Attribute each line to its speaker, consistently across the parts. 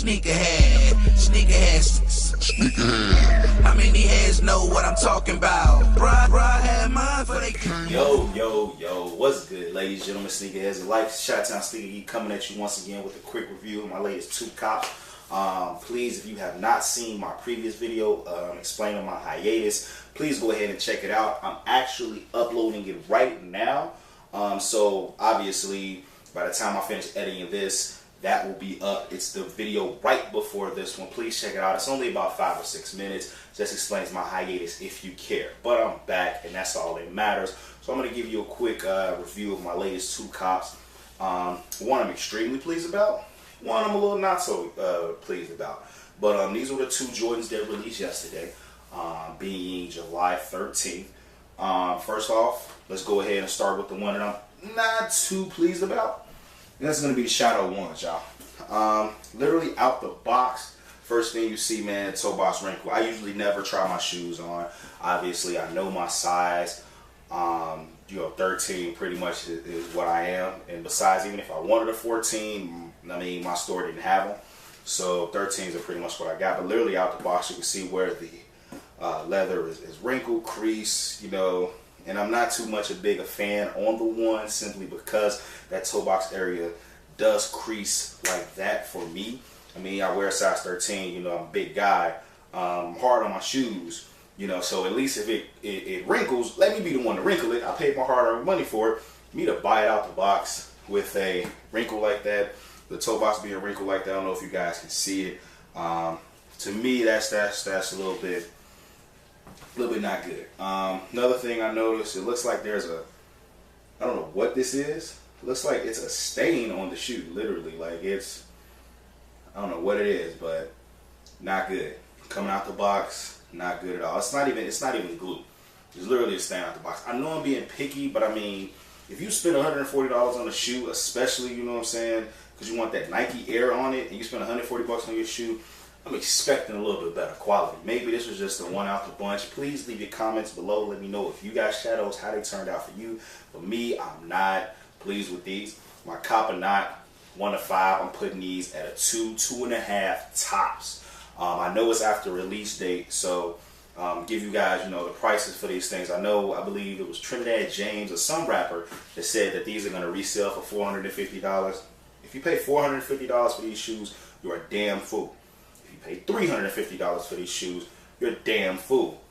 Speaker 1: sneakerhead. How many heads know what I'm talking about? Bruh had mine for they.
Speaker 2: Yo, what's good, ladies, gentlemen, sneakerheads and life? Chi-Town Sneaker Geek coming at you once again with a quick review of my latest 2 cops. Please, if you have not seen my previous video explaining my hiatus, please go ahead and check it out. I'm actually uploading it right now. So obviously, by the time I finish editing this, that will be up. It's the video right before this one. Please check it out. It's only about 5 or 6 minutes. Just explains my hiatus if you care. But I'm back, and that's all that matters. So I'm going to give you a quick review of my latest 2 cops. One I'm extremely pleased about. One I'm a little not so pleased about. But these were the 2 Jordans that released yesterday, being July 13th. First off, let's go ahead and start with the one that I'm not too pleased about. And that's going to be the Shadow 1s, y'all. Literally out the box, first thing you see, man, toe box wrinkle. I usually never try my shoes on. Obviously, I know my size. 13 pretty much is what I am. And besides, even if I wanted a 14, I mean, my store didn't have them. So 13s are pretty much what I got. But literally out the box, you can see where the leather is wrinkled, crease, you know. And I'm not too much a big a fan on the one, simply because that toe box area does crease like that for me. I mean, I wear a size 13, you know, I'm a big guy. I'm hard on my shoes, you know, so at least if it wrinkles, let me be the one to wrinkle it. I paid my hard-earned money for it. Me to buy it out the box with a wrinkle like that, the toe box being wrinkled like that, I don't know if you guys can see it. To me, that's a little bit not good. Another thing I noticed, it looks like there's I don't know what this is. It looks like it's a stain on the shoe, literally. Like I don't know what it is, but not good. Coming out the box, not good at all. It's not even glue. It's literally a stain out the box. I know I'm being picky, but I mean, if you spend $140 on a shoe, especially, you know what I'm saying, because you want that Nike Air on it, and you spend $140 on your shoe, I'm expecting a little bit better quality. Maybe this was just the one out the bunch. Please leave your comments below. Let me know if you got shadows, how they turned out for you. For me, I'm not pleased with these. My cop or not, 1 to 5, I'm putting these at a 2, 2.5 tops. I know it's after release date, so give you guys, you know, the prices for these things. I believe it was Trinidad James or some rapper that said that these are going to resell for $450. If you pay $450 for these shoes, you're a damn fool. If you pay $350 for these shoes, you're a damn fool.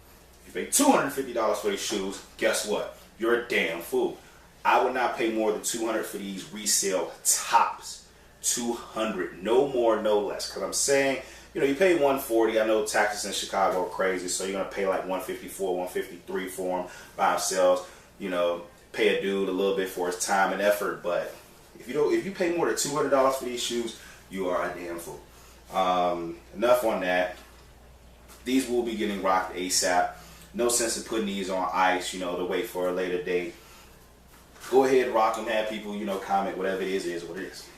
Speaker 2: If you pay $250 for these shoes, guess what? You're a damn fool. I would not pay more than $200 for these resale tops. $200, no more, no less. Because I'm saying, you know, you pay $140. I know taxes in Chicago are crazy, so you're gonna pay like $154, $153 for them by themselves. You know, pay a dude a little bit for his time and effort. But if you pay more than $200 for these shoes, you are a damn fool. Enough on that. These will be getting rocked ASAP. No sense in putting these on ice, you know, to wait for a later date. Go ahead, rock them, have people, you know, comment, whatever it is what it is.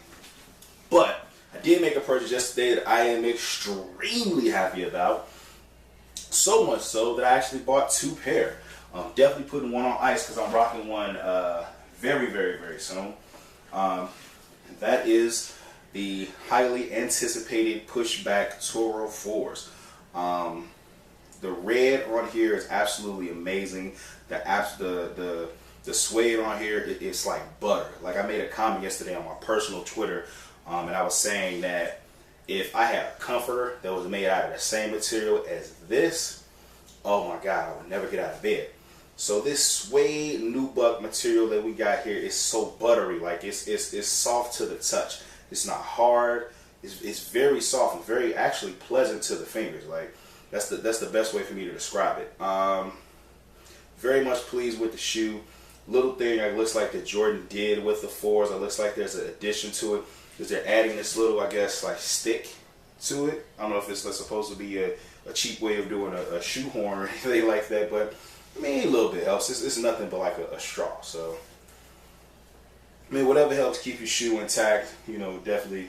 Speaker 2: But I did make a purchase yesterday that I am extremely happy about. So much so that I actually bought 2 pair. Definitely putting one on ice because I'm rocking one very, very, very soon. That is the highly anticipated pushback Toro 4s. The red on here is absolutely amazing. The suede on here, it's like butter. Like I made a comment yesterday on my personal Twitter, and I was saying that if I had a comforter that was made out of the same material as this, oh my God, I would never get out of bed. So this suede nubuck material that we got here is so buttery. Like it's soft to the touch. It's not hard. It's very soft and very actually pleasant to the fingers. Like that's the best way for me to describe it. Very much pleased with the shoe. Little thing that looks like that Jordan did with the 4s. It looks like there's an addition to it because they're adding this little, I guess, like stick to it. I don't know if it's supposed to be a cheap way of doing a shoehorn or anything like that, but I mean, a little bit helps. It's nothing but like a straw. So I mean, whatever helps keep your shoe intact, you know, definitely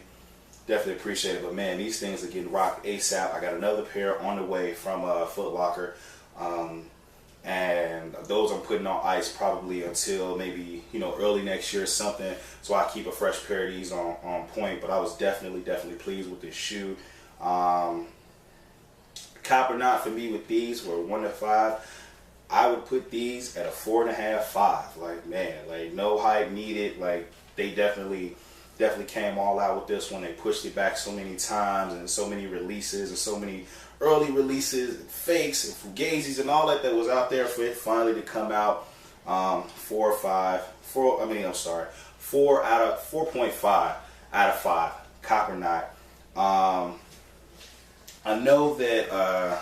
Speaker 2: appreciate it. But man, these things are getting rocked ASAP. I got another pair on the way from Foot Locker. and those I'm putting on ice probably until maybe, you know, early next year or something, so I keep a fresh pair of these on point. But I was definitely pleased with this shoe. Cop or not for me with these were 1 to 5. I would put these at a 4.5, 5. Like, man, like no hype needed. Like, they definitely came all out with this one. They pushed it back so many times, and so many releases, and so many early releases and fakes and fugazis and all that was out there for it finally to come out. 4.5 out of 5. Cop or not. I know that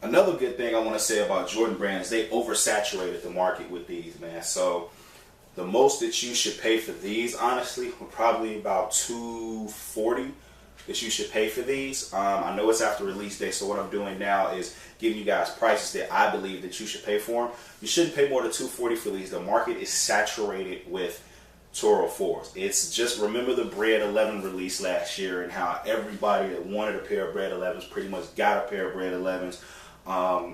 Speaker 2: another good thing I want to say about Jordan Brand is they oversaturated the market with these, man. So the most that you should pay for these, honestly, were probably about $240 that you should pay for these. I know it's after release day, so what I'm doing now is giving you guys prices that I believe that you should pay for them. You shouldn't pay more than $240 for these. The market is saturated with Toro 4s. It's just, remember the Bread 11 release last year and how everybody that wanted a pair of Bread 11s pretty much got a pair of Bread 11s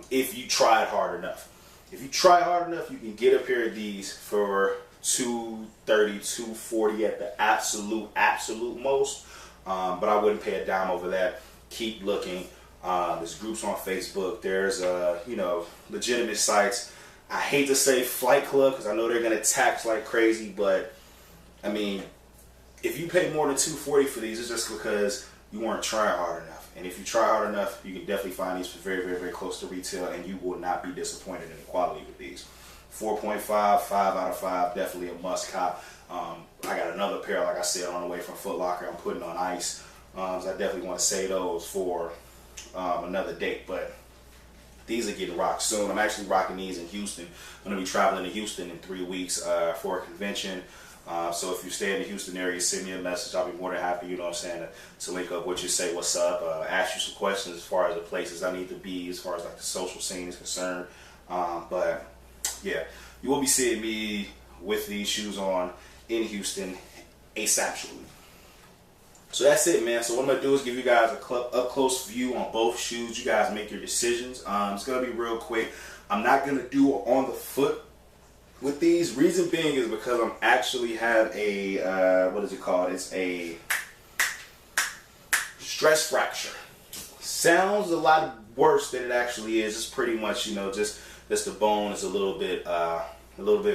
Speaker 2: if you tried hard enough. If you try hard enough, you can get a pair of these for $230, $240 at the absolute most. But I wouldn't pay a dime over that. Keep looking. There's groups on Facebook. There's you know, legitimate sites. I hate to say Flight Club because I know they're gonna tax like crazy, but I mean, if you pay more than $240 for these, it's just because you weren't trying hard enough. And if you try hard enough, you can definitely find these for very close to retail, and you will not be disappointed in the quality with these. 4.5, 5 out of 5, definitely a must cop. I got another pair, like I said, on the way from Foot Locker. I'm putting on ice. So I definitely want to save those for another date. But these are getting rocked soon. I'm actually rocking these in Houston. I'm going to be traveling to Houston in 3 weeks for a convention. So if you stay in the Houston area, send me a message. I'll be more than happy, you know what I'm saying, to link up with you, say what's up, ask you some questions as far as the places I need to be, as far as like the social scene is concerned. But yeah, you will be seeing me with these shoes on in Houston ASAPtually. So that's it, man. So what I'm going to do is give you guys a up close view on both shoes. You guys make your decisions. It's going to be real quick. I'm not going to do on the foot with these. Reason being is because I'm actually have a, what is it called? It's a stress fracture. Sounds a lot worse than it actually is. It's pretty much, you know, just the bone is a little bit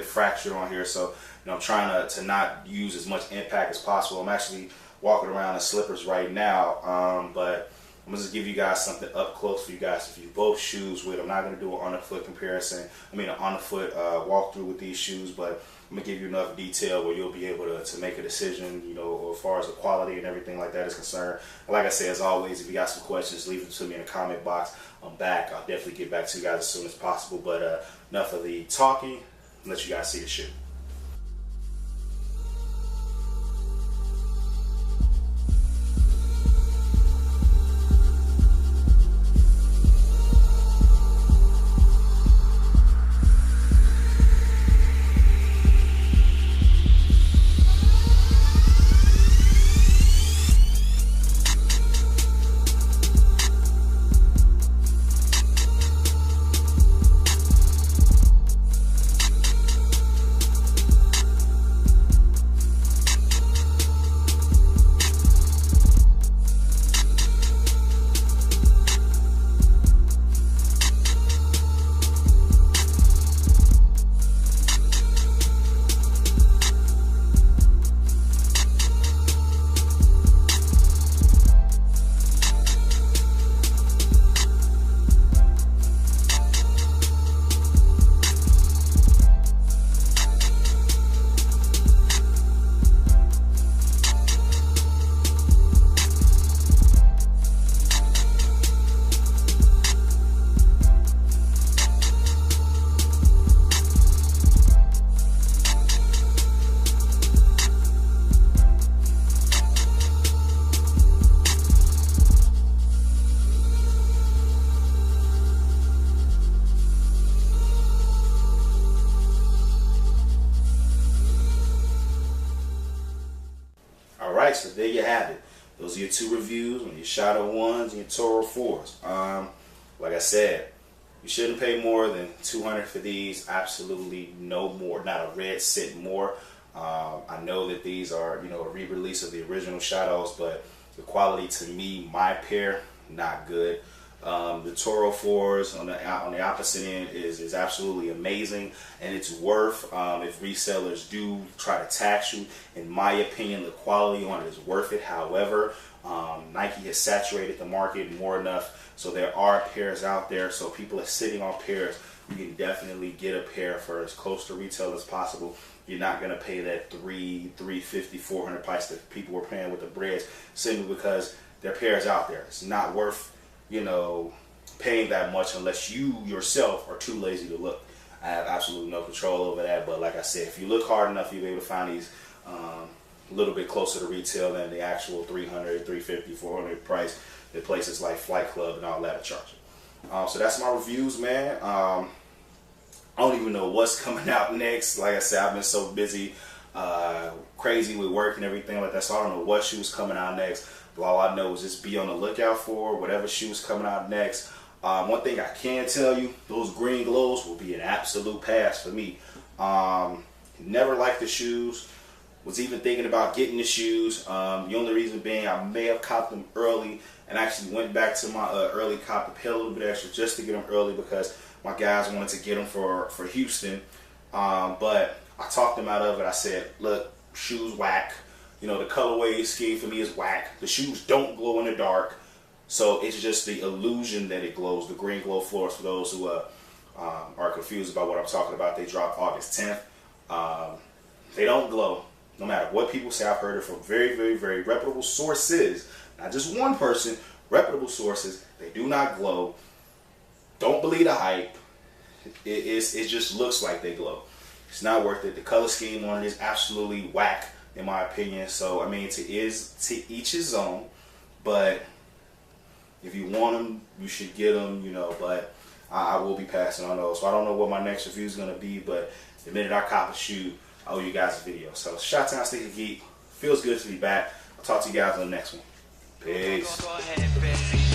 Speaker 2: fractured on here. So, you know, I'm trying to not use as much impact as possible. I'm actually walking around in slippers right now, but I'm gonna just give you guys something up close for you guys to view both shoes with. I'm not gonna do an on the foot comparison. I mean, an on the foot walkthrough with these shoes, but I'm gonna give you enough detail where you'll be able to make a decision, you know, as far as the quality and everything like that is concerned. And like I said, as always, if you got some questions, leave them to me in the comment box. I'm back. I'll definitely get back to you guys as soon as possible. But enough of the talking. Let you guys see the shoe. Alright, so there you have it. Those are your two reviews on your Shadow 1s and your Toro 4s. Like I said, You shouldn't pay more than $200 for these. Absolutely no more. Not a red cent more. I know that these are, you know, a re-release of the original Shadows, but the quality to me, my pair, not good. The Toro 4s on the opposite end is absolutely amazing, and it's worth, if resellers do try to tax you, in my opinion, the quality on it is worth it. However, Nike has saturated the market more enough, so there are pairs out there. So people are sitting on pairs. You can definitely get a pair for as close to retail as possible. You're not going to pay that $350, $400 price that people were paying with the breads, simply because there are pairs out there. It's not worth, you know, paying that much unless you yourself are too lazy to look. I have absolutely no control over that, but like I said, if you look hard enough, you'll be able to find these a little bit closer to retail than the actual $300, $350, $400 price that places like Flight Club and all that are charging. So that's my reviews, man. I don't even know what's coming out next. Like I said, I've been so busy, crazy with work and everything like that, so I don't know what shoes coming out next. But all I know is just be on the lookout for whatever shoes coming out next. One thing I can tell you, those green glows will be an absolute pass for me. Never liked the shoes. Was even thinking about getting the shoes. The only reason being I may have copped them early and actually went back to my early cop to pay a little bit extra just to get them early because my guys wanted to get them for Houston. But I talked them out of it. I said, look, shoes whack. You know, the colorway scheme for me is whack. The shoes don't glow in the dark. So it's just the illusion that it glows. The green glow floors, for those who are confused about what I'm talking about, they dropped August 10th. They don't glow. No matter what people say, I've heard it from very, very, very reputable sources. Not just one person, reputable sources. They do not glow. Don't believe the hype. It just looks like they glow. It's not worth it. The color scheme on it is absolutely whack, in my opinion. So, I mean, to each his own. But if you want them, you should get them, you know. But I will be passing on those. So I don't know what my next review is going to be. But the minute I cop a shoe, I owe you guys a video. So, Shot Town Sneaker Geek. Feels good to be back. I'll talk to you guys on the next one. Peace.